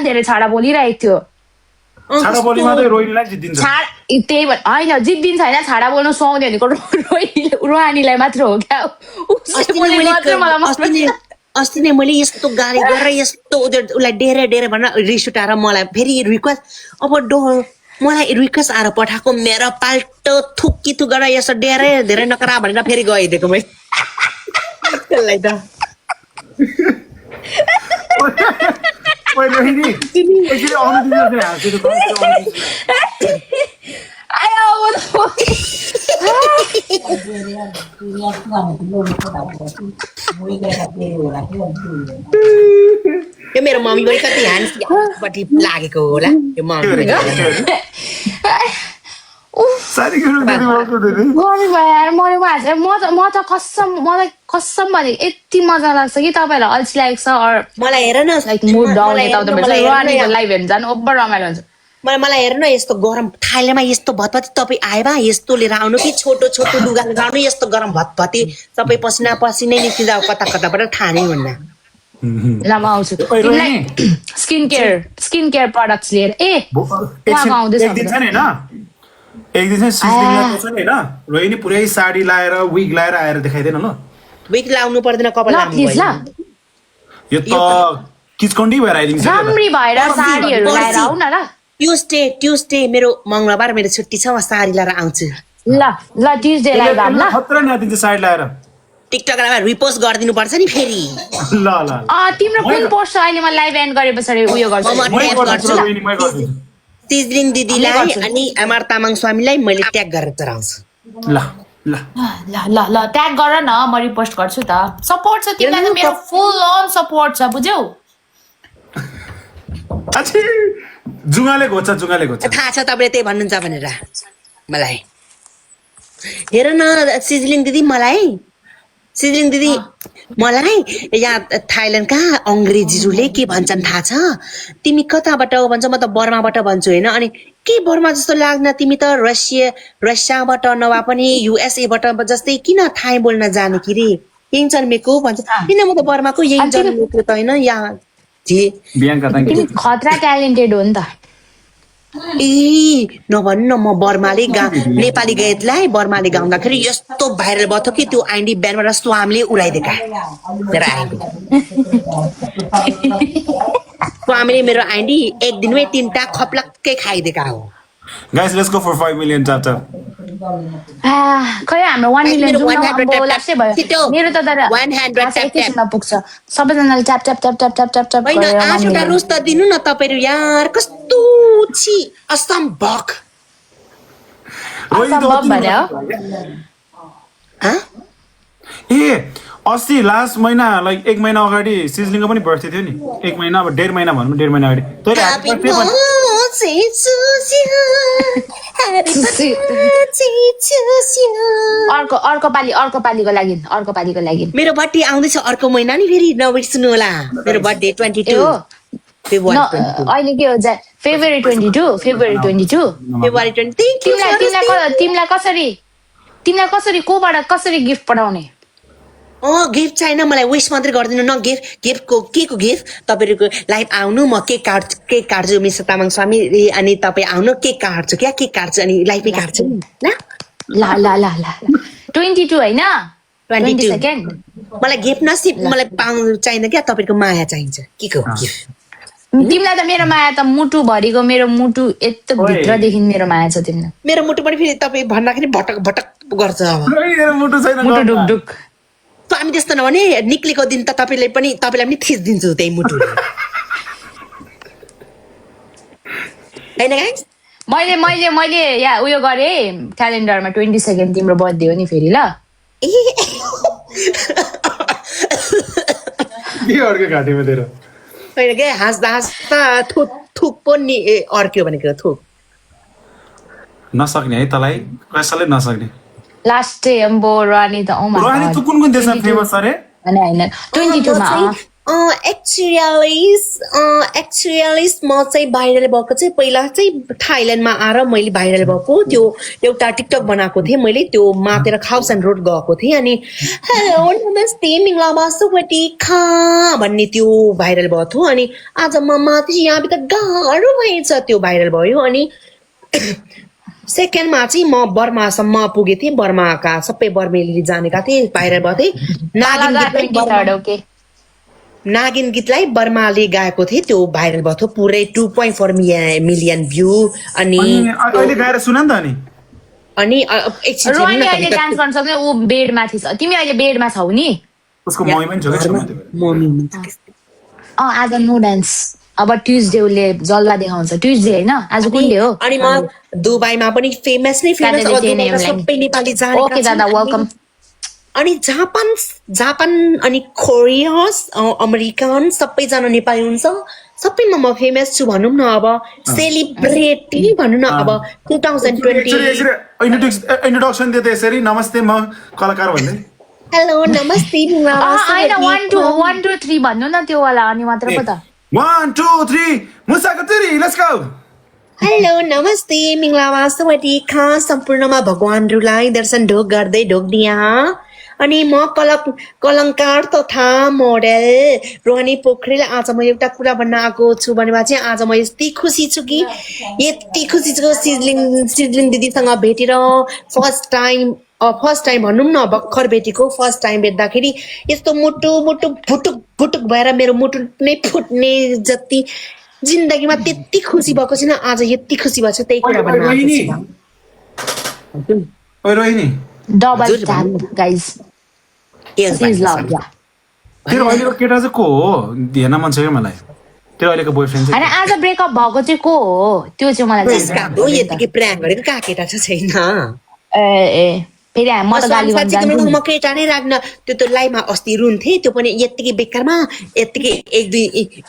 धेरै छाडा बोलिरहेको थियो छाडा बोलीमा चाहिँ रोहिणीलाई जित्दिन्छ त्यही होइन जित्दिन्छ होइन छाडा बोल्नु सुहाउँदै भनेको रोहानीलाई मात्र हो क्या अस्ति नै मैले यस्तो गाली गरेर यस्तो उसलाई डेरे भनेर रिस उठाएर मलाई फेरि रिक्वेस्ट अब मलाई रिक्वेस्ट आएर पठाएको मेरो पाल्टो थुक्की थुक गरेर यसो धेरै नकरा भनेर फेरि गइदिएको मैले त्यसलाई त रोहिणी यसरी आउनु दिन्छ यो मेरो मम्मी पनि कति ह्यान्डपट्टि लागेको होला यो मम्मी म त कसम भने यति मजा लाग्छ कि तपाईँहरूलाई अल्छी लागेको छ मलाई हेर न मुड डाउन यताउता लाइभ हेर्नु जानु ओभर रमाइलो हुन्छ मलाई हेर न यस्तो गरम थाइलेमा यस्तो भतभती तपाईँ आए बा यस्तो लिएर आउनु कि छोटो लुगा लिएर आउनु यस्तो गरम भतभती तपाईँ पसिना निस्किँदा कताबाट थाहा नै हुन्न ल म आउँछु तिमीलाई स्किन केयर प्रडक्ट्स लिएर एक दिन चाहिँ रोहिणी पुरै साडी लाएर विग लाएर आएर देखाइदिएन ल विग लाउनु पर्दैन कपाल यो त किचकन्डी भएर आइदिन्छ राम्री भएर साडीहरू लाएर आउ न ल ट्युसडे मेरो मङ्गलबार मेरो छुट्टी छ म साडी लिएर आउँछु ल ट्युसडे लाइभ आउँ ल खतरा नादिन्छ साडी लाएर टिकटकमा रिपोस्ट गरिदिनु पर्छ नि फेरि ल तिम्रो कुन पोस्ट अहिले म लाइभ एन्ड गरे पछाडि उयो गर्छु सिजलिङ दिदीलाई अनि अमर तामाङ स्वामीलाई मैले ट्याग गरेर चढाउँछु ल ट्याग गर न म रिपोस्ट गर्छु त सपोर्ट छ तिमीलाई त मेरो फुल अन सपोर्ट छ बुझ्यौ जुगाले घोच्छ थाहा छ तपाईँले त्यही भन्नुहुन्छ भनेर मलाई हेर न सिजलिङ दिदी मलाई यहाँ थाइल्यान्डका अङ्ग्रेजीहरूले के भन्छन् थाहा छ तिमी कताबाट हो भन्छ म त बर्माबाट भन्छु होइन अनि के बर्मा जस्तो लाग्न तिमी त रसियाबाट नभए पनि युएसएबाट जस्तै किन थाई बोल्न जानु कि रे यही जन्मेको भन्छ किन म त बर्माको यही जन्मेको त होइन यहाँ खतरा ट्यालेन्टेड हो नि त नभन्नु न म नेपाली गीतलाई बर्माले गाउँदाखेरि यस्तो भाइरल भयो कि त्यो आइन्डी बिहानबाट स्वामले उडाइदिएका मेरो आइन्डी स्वामीले मेरो आइन्डी एक दिनमै 3टा खप्लक्कै खाइदिएका हो Guys, let's go for 5 million tap tap. खै हाम्रो 1 मिलियन भयो मेरो त तर 100 मा पुग्छ सबैजनाले tap tap tap tap tap tap tap हैन 8वटा रुस त दिनु न तपाईहरु यार कस्तो छि असम्भव भन्यो अस्ति लास्ट महिना लाइक 1 महिना अगाडि सिजलिङको पनि बर्थडे थियो नि 1 महिना अब 1.5 महिना भनौँ 1.5 महिना अगाडि अर्को पालीको लागि मेरो बर्थडे आउँदैछ अर्को महिना नि फेरि नबिर्सनु होला मेरो बर्थडे 22 अहिले के हो फेब्रुअरी 22 तिमीलाई कसरी गिफ्ट पठाउने गिफ्ट चाहिन मलाई विश मात्रै गरिदिनु न गिफ्टको गिफ्ट तपाईहरुको लाइभ आउनु म केक काट्छु मिस तामाङ स्वामी अनि तपाई आउनु केक काट्छु अनि लाइभै काट्छु ल 22 हैन 22 सेकेन्ड मलाई गिफ्ट नसिब मलाई पाउनु चाहिन क्या तपाईहरुको माया चाहिन्छ केको गिफ्ट तिमीलाई त मेरो माया त मुटु भरिको मेरो मुटु यस्तो भित्रदेखि मेरो माया छ तिमीलाई मेरो मुटु पनि फेरि तपाई भन्दाखेरि भटक गर्छ मुटु छैन मुटु ढुकढुक स्वामी त्यस्तो नभने निक्लेको दिन त तपाईलाई पनि थिच्दिन्छु त्यही मुटु हैन गाइस मैले यहाँ उयो गरे क्यालेन्डरमा 22 तिम्रो बर्थडे हो नि फेरि ल के अर्को घाटीमा तेरो हैन के हाँस्दा थुक पनि अर्क्यो भनेको थुक नसक्ने है तलाई कसैले नसक्ने लास्ट डे अम्बो रानी त रानी त कुन देशमा फेमस अरे हैन 22 मा एक्चुअली म चाहिँ भाइरल भएको चाहिँ पहिला चाहिँ थाइल्यान्डमा आएर मैले भाइरल भएको त्यो एउटा टिकटक बनाएको थिएँ मैले त्यो मातेर खाउसन रोड गएको थिएँ अनि हेलो नमस्ते मिङ्लामा सुवटिखा भन्ने त्यो भाइरल भएको थियो अनि आज म माथि यहाँ त गाह्रो भएछ त्यो भाइरल भयो अनि सेकेन्डमा चाहिँ म बर्मासम्म पुगेको थिएँ बर्माका सबै बर्मेलीले जानेका थिए भाइरल भएको थिएँ नागिन गीतलाई बर्माले गाएको थिए त्यो भाइरल भएको थियो पुरै 2.4 मिलियन भ्यू अनि अहिले गाएर सुन नि त अनि रोहिणी अहिले डान्स गर्न सक्दैन ऊ बेडमा थिएछ तिमी अहिले बेडमा छौ नि उसको मम्मी पनि छोकै छ आज नो डान्स अब ट्युजडे उसले जल्ला देखाउँछ ट्युजडे होइन आज कुन डे हो अनि म दुबईमा पनि फेमस सबै नेपाली जाने ओके दादा वेलकम अनि जापान अनि कोरिया अमेरिकन सबैजना नेपाली हुन्छ सबैमा म फेमस छु भनौँ न अब सेलिब्रेटी भनौँ न अब 2020 इन्ट्रोडक्सन दिए त यसरी नमस्ते म कलाकार भन्दै हेलो नमस्ते होइन 1 2 3 भन्नु न त्यो वाला अनि मात्र पो त 1 2 3 मुसाको तिरी लेट्स गो हेलो नमस्ते मिङ्लावा सवटिखा सम्पूर्णमा भगवानहरूलाई दर्शन ढोक गर्दै ढोक्दिया अनि म कलङ्कार तथा मोडेल रोहनी पोखरेल आज म एउटा कुरा भन्न आएको छु भनेमा चाहिँ आज म यति खुसी छु कि सिजलिङ दिदीसँग भेटेर फर्स्ट टाइम भनौँ न भर्खर भेटेको फर्स्ट टाइम भेट्दाखेरि यस्तो मुटु भुटुक भएर मेरो मुटु नै फुट्ने जति जिन्दगीमा त्यति खुसी भएको छैन आज यति खुसी भएको छु त्यही कुरा भन्न Rohini double tap guys please love या तेरो अहिलेको केटा चाहिँ को हो हेर्न मन छ क्या मलाई तेरो अहिलेको बोयफ्रेन्ड होइन आज ब्रेकअप भएको चाहिँ को हो त्यो चाहिँ मलाई यतिकै प्र्याङ गरेको कहाँ केटा छ छैन ए फेरि म त गाली भन्छ म केटा नै राख्न त्यो त लाइभमा अस्ति रुन्थे त्यो पनि यत्तिकै बेकारमा यत्तिकै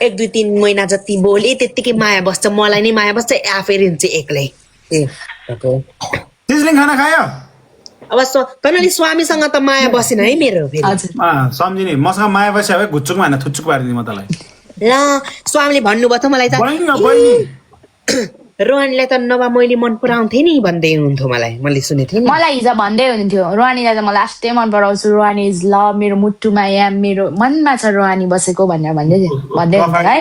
एक दुई 3 महिना जति बोले त्यत्तिकै माया बस्छ मलाई नै माया बस्छ आफै रुन्छ एक्लै सिजलिङ खाना खायो अब तैँले स्वामीसँग त माया बसेन है मेरो सम्झिने मसँग माया बस्यो भए घुच्चुकमा होइन थुच्चुक पारिदिने म तँलाई ल स्वामीले भन्नुभयो त मलाई त रोहनीलाई त नभए मैले मन पराउँथेँ नि भन्दै हुनुहुन्थ्यो मैले सुनेको थिएँ मलाई हिजो भन्दै हुनुहुन्थ्यो रोहानीलाई त म लास्टै मन पराउँछु रोहानी इज लभ मेरो मुटुमा या मेरो मनमा छ रोहानी बसेको भनेर भन्दै हुन्थ्यो है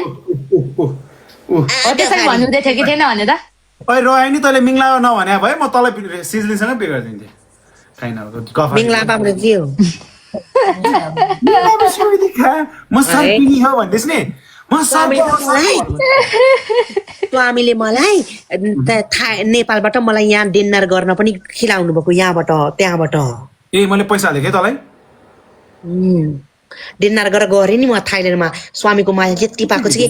त्यसरी भन्नुहुँदै थियो कि थिएन भने त ओइ रोहिणी तैँले मिङ्ला नभने भए म तँलाई सिजलिङसँग पे गरिदिन्थेँ म सर्पिनी हो भन्दैछ नि स्वामीले मलाई नेपालबाट मलाई यहाँ डिनर गर्न पनि खिलाउनु भएको यहाँबाट त्यहाँबाट ए मैले पैसा हालेँ तँलाई डिनर गरेर गएँ नि म थाइल्यान्डमा स्वामीको माया यति पाएको छ कि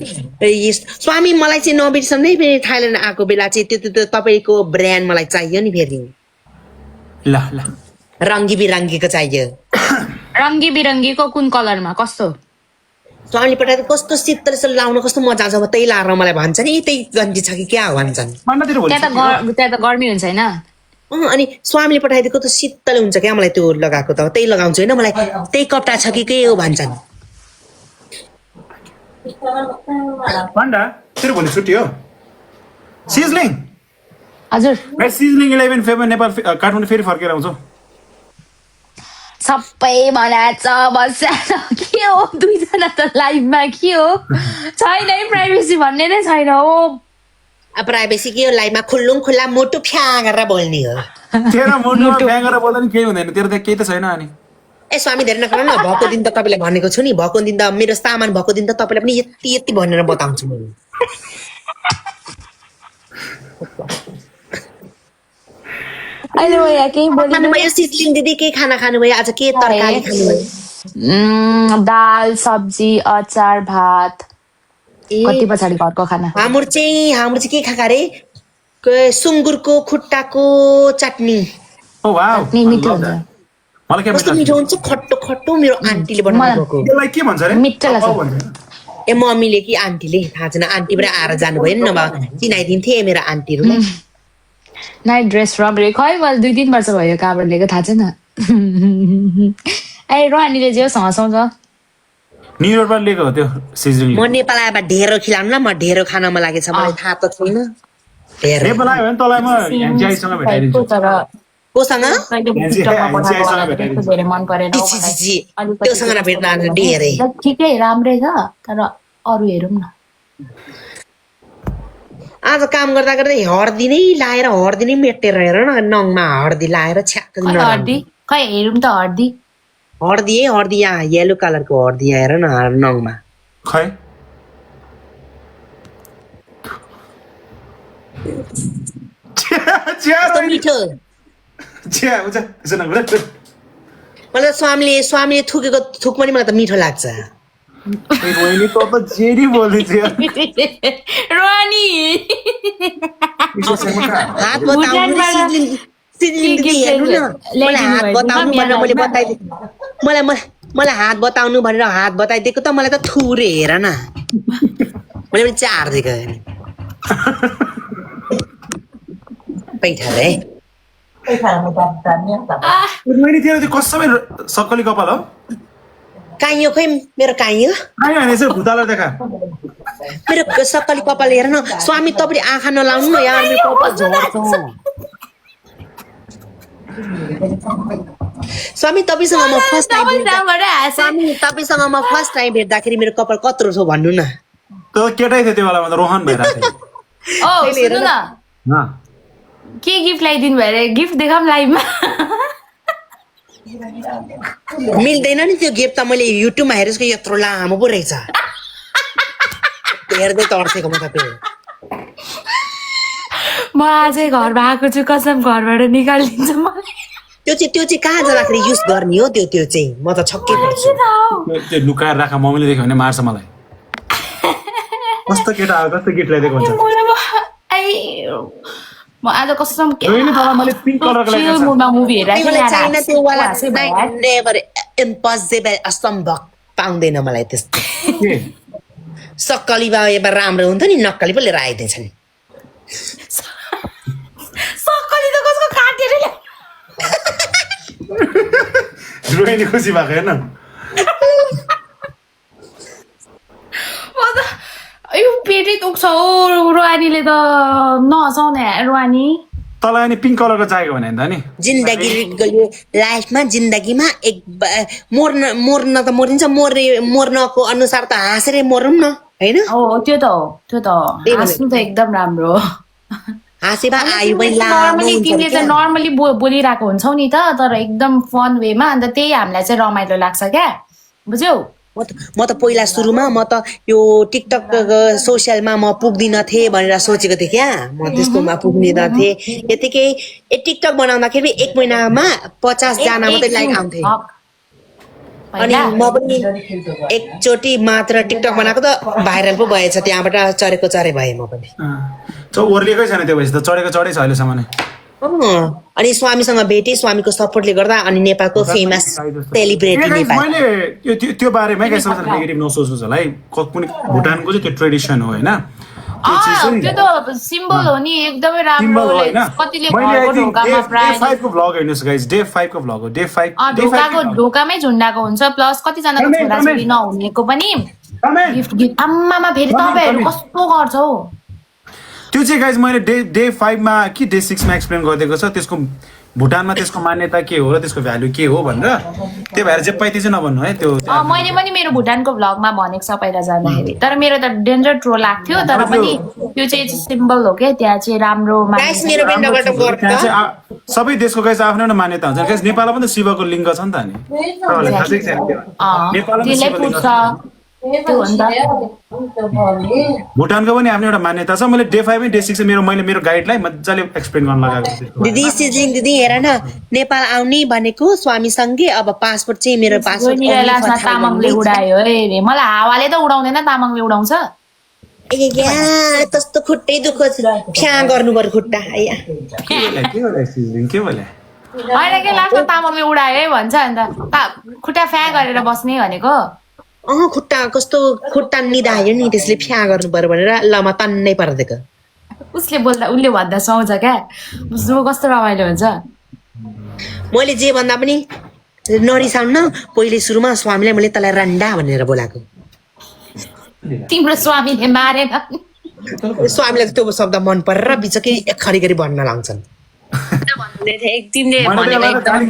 स्वामी मलाई चाहिँ नबिर्सनै फेरि थाइल्यान्ड आएको बेला चाहिँ त्यो तपाईँको ब्रान्ड मलाई चाहियो नि फेरि ल रङ्गी बिरङ्गीको चाहियो रङ्गी बिरङ्गीको कुन कलरमा कस्तो स्वामीले पठाएको कस्तो शीतल लाउन कस्तो मजा आउँछ त्यही लाएर मलाई भन्छ नि त्यही गन्जी छ कि क्या हो भन्छन् त्यहाँ त गर्मी हुन्छ होइन अनि स्वामीले पठाइदिएको त शीतल हुन्छ क्या मलाई त्यो लगाएको त त्यही लगाउँछु होइन मलाई त्यही कपडा छ कि के हो भन्छन् तेरो भोलि छुट्टी हो सिजलिङ हजुर सिजलिङ 11 फेब्रुअरी नेपाल काठमाडौँ फेरि फर्केर आउँछौ सबै बनाएछ बस्छ के हो दुईजना त लाइभमा के हो छैन है प्राइभेसी भन्ने नै छैन हो प्राइभेसी के हो लाइभमा खुल्लुम खुल्ला मुटु फ्या गरेर बोल्ने हो तेरो मुटु फ्या गरेर बोल्दा नि केही हुँदैन तेरो त केही त छैन अनि ए स्वामी धेरै नगर न भएको दिन त तपाईँलाई भनेको छु नि भएको दिन त मेरो सामान भएको दिन त तपाईँलाई पनि यति भनेर बताउँछु म अहिले म यहाँ केही बोल्नु सिजलिङ दिदी के खाना खानुभयो आज के तरकारी खानुभयो दाल सब्जी अचार भात कति पछाडि घरको खाना हाम्रो चाहिँ के खाका रे सुँगुरको खुट्टाको चटनी ओ वाउ मिठो हुन्छ मलाई के कस्तो मिठो हुन्छ खट्टो मेरो आन्टीले बनाएको त्यसलाई के भन्छ रे मिठो लाग्छ ए मम्मीले कि आन्टीले थाहा छैन आन्टीबाट आएर जानुभयो नि नभए चिनाइदिन्थे मेरो आन्टीहरूलाई नाइट ड्रेस रबरी खै मैले 2-3 वर्ष भयो कहाँबाट लिएको थाहा छैन ए रोहानीले जे हँसाउँछ न्यु रोडबाट लिएको हो त्यो सिजरिङ म नेपाल आएमा ढेँडो खिलाउनु ल म ढेँडो खान मन लागेछ मलाई थाहा त छैन ढेँडो नेपाल आयो भने तँलाई म ह्यान्च्याइसँग भेटाइदिन्छु तर कोसँग कहिले टिकटकमा पठाएको होला भेटाइदिन्छु। त्यस्तो धेरै मन परेन हौ छि, छि, मलाई। छि। अलिकति त्योसँग भेट्न आज ढेरै। ठिकै राम्रै छ तर अरू हेरौँ न। आज काम गर्दा गर्दै हर्दी नै लाएर हर्दी नै मेटेर हेर न नङमा हर्दी लाएर छ्याक्क खै हर्दी खै हेरौँ त हर्दी। हर्दी है हर्दी यहाँ येलो कलरको हर्दी यहाँ हेर न नङमा खै कस्तो मिठो चिया हुन्छ त्यसो नगर मलाई स्वामीले थुकेको थुक पनि मलाई त मिठो लाग्छ रोहिणी त जे नि बोल्दैछ रोनी हात बताउनु सिजलिङ दिदी हेर्नु न मलाई हात बताउनु भनेर मैले बताइदिएँ मलाई हात बताउनु भनेर हात बताइदिएको त मलाई त थुरे हेर न मैले पनि चार्दिएको पैठा रे रोहिणी थियो त्यो कसमै सक्कली कपाल हो काइयो खोइ मेरो काइयो आयो भने चाहिँ भुतालाई देखा मेरो सक्कली कपाल हेर न स्वामी तपाईले आँखा नलाउनु न यार मेरो कपाल झर्छ स्वामी तपाईसँग म फर्स्ट टाइम स्वामी तपाईसँग म फर्स्ट टाइम भेट्दाखेरि मेरो कपाल कत्रो छ भन्नु न त्यो केटै थियो त्यो बेलामा त रोहन भइरहेको ओ सुन्नु न थियो के गिफ्ट ल्याइदिनु भयो अरे गिफ्ट देखाऊँ लाइभमा मिल्दैन नि त्यो गिफ्ट त मैले युट्युबमा हेरेको यत्रो लामो पो रहेछ हेर्दै तर्सेको म त त्यो म आजै घरमा आएको छु कसम घरबाट निकालिदिन्छ मलाई त्यो चाहिँ कहाँ जाँदाखेरि युज गर्ने हो त्यो चाहिँ म त छक्कै पर्छु त्यो लुकाएर राख मम्मीले देख्यो भने मार्छ मलाई कस्तो केटा आयो कस्तो गिफ्ट ल्याइदिएको हुन्छ म आज कसम रोहिणी तँलाई मैले पिङ्क कलरको ल्याइदिएको छु। मुभी तिमीलाई चाहिन त्यो वाला हेरेर नेभर इम्पोसिबल असम्भव पाउँदैन मलाई त्यस्तो के सक्कली बा एबार राम्रो हुन्थ्यो नि नक्कली पो लिएर आइदिन्छन् सक्कली त कसको काटेर ल्याउ रोहिणी खुसी भएको हेर्न म त यो पेटै दुख्छ हौ रोहानीले त नहसाउने रोहानी तँलाई अनि पिङ्क कलरको चाहिएको भने त नि जिन्दगी लाइफमा जिन्दगीमा मर्न त मरिन्छ मर्नको अनुसार त हाँसेरै मरौँ न होइन हो त्यो त हो हाँस्नु त एकदम राम्रो हो हाँसे भए आयु पनि लामो नर्मली हुन्छ तिमीले त नर्मली बोलिरहेको हुन्छौ नि त तर एकदम फन वेमा अन्त त्यही हामीलाई चाहिँ रमाइलो लाग्छ क्या बुझ्यौ म त पहिला सुरुमा म त यो टिकटक सोसियलमा म पुग्दिन थिएँ भनेर सोचेको थिएँ क्या म त्यस्तोमा पुग्दिन थिएँ यतिकै टिकटक बनाउँदाखेरि 1 महिनामा 50 जना मात्रै लाइक आउँथे अनि म पनि एकचोटि मात्र टिकटक बनाएको त भाइरल पो भएछ त्यहाँबाट चरेको चरे भएँ म पनि ओर्लिएकै छैन त्यो भएपछि त चढेको चढै छ अहिलेसम्म नै अनि स्वामीसँग भेटेँ स्वामीको सपोर्टले गर्दा अनि नेपालको फेमस सेलिब्रिटी नेपाल मैले त्यो बारेमा नेगेटिभ नसोच्नुहोस् होला है कुनै भुटानको चाहिँ त्यो ट्रेडिसन हो होइन त्यो त सिम्बल हो नि एकदमै राम्रो कतिले घरको ढोकामा प्राय डे 5 को भ्लग हेर्नुस् गाइस डे 5 को भ्लग हो डे 5 ढोकामै झुन्डाको हुन्छ प्लस कतिजनाको छोराछोरी नहुनेको पनि गिफ्ट आम्मामा फेरि तपाईँहरू कस्तो गर्छौ त्यो चाहिँ गाइस मैले डे 5 मा कि डे 6 मा एक्सप्लेन गरिदिएको छ त्यसको भुटानमा त्यसको मान्यता के हो र त्यसको भ्यालु के हो भनेर त्यो भएर जे पाइते चाहिँ नभन्नु है त्यो मैले पनि मेरो भुटानको भ्लगमा भनेको छ पहिला जाँदाखेरि तर मेरो त डेन्जर ट्रोल लाग्थ्यो तर पनि त्यो चाहिँ सिम्बल हो क्या त्यहाँ चाहिँ राम्रो सबै देशको गाइस आफ्नो आफ्नो मान्यता हुन्छ गाइस नेपालमा पनि त शिवको लिङ्ग छ नि त नि भुटानको पनि आफ्नो एउटा मान्यता छ मैले डे 5 डे 6 मेरो गाइडलाई मजाले एक्सप्लेन गर्न लगाएको दिदी सिजलिङ दिदी हेर न नेपाल आउने भनेको स्वामीसँगै अब पासपोर्ट चाहिँ मेरो पासपोर्ट तामाङले उडायो है मलाई हावाले त उडाउँदैन तामाङले उडाउँछ त्यस्तो खुट्टै दुःख फ्या गर्नु पर्यो खुट्टा के बोले होइन के लाग्छ तामाङले उडायो है भन्छ अन्त खुट्टा फ्या गरेर बस्ने भनेको खुट्टा कस्तो खुट्टा निधायो नि त्यसले फ्या गर्नु पर्यो भनेर लमा तन्नै पर्दिएको उसले भन्दा सुहाउँछ क्या बुझ्नु कस्तो रमाइलो हुन्छ मैले जे भन्दा पनि नरिसाउन न पहिले सुरुमा स्वामीलाई मैले तँलाई रन्डा भनेर बोलाएको तिम्रो स्वामीले मारेन स्वामीलाई त्यो शब्द मन परेर बिचकै एक खरी गरी भन्न लाउँछन् तिमीले मलाई भनेको त एकदम खाली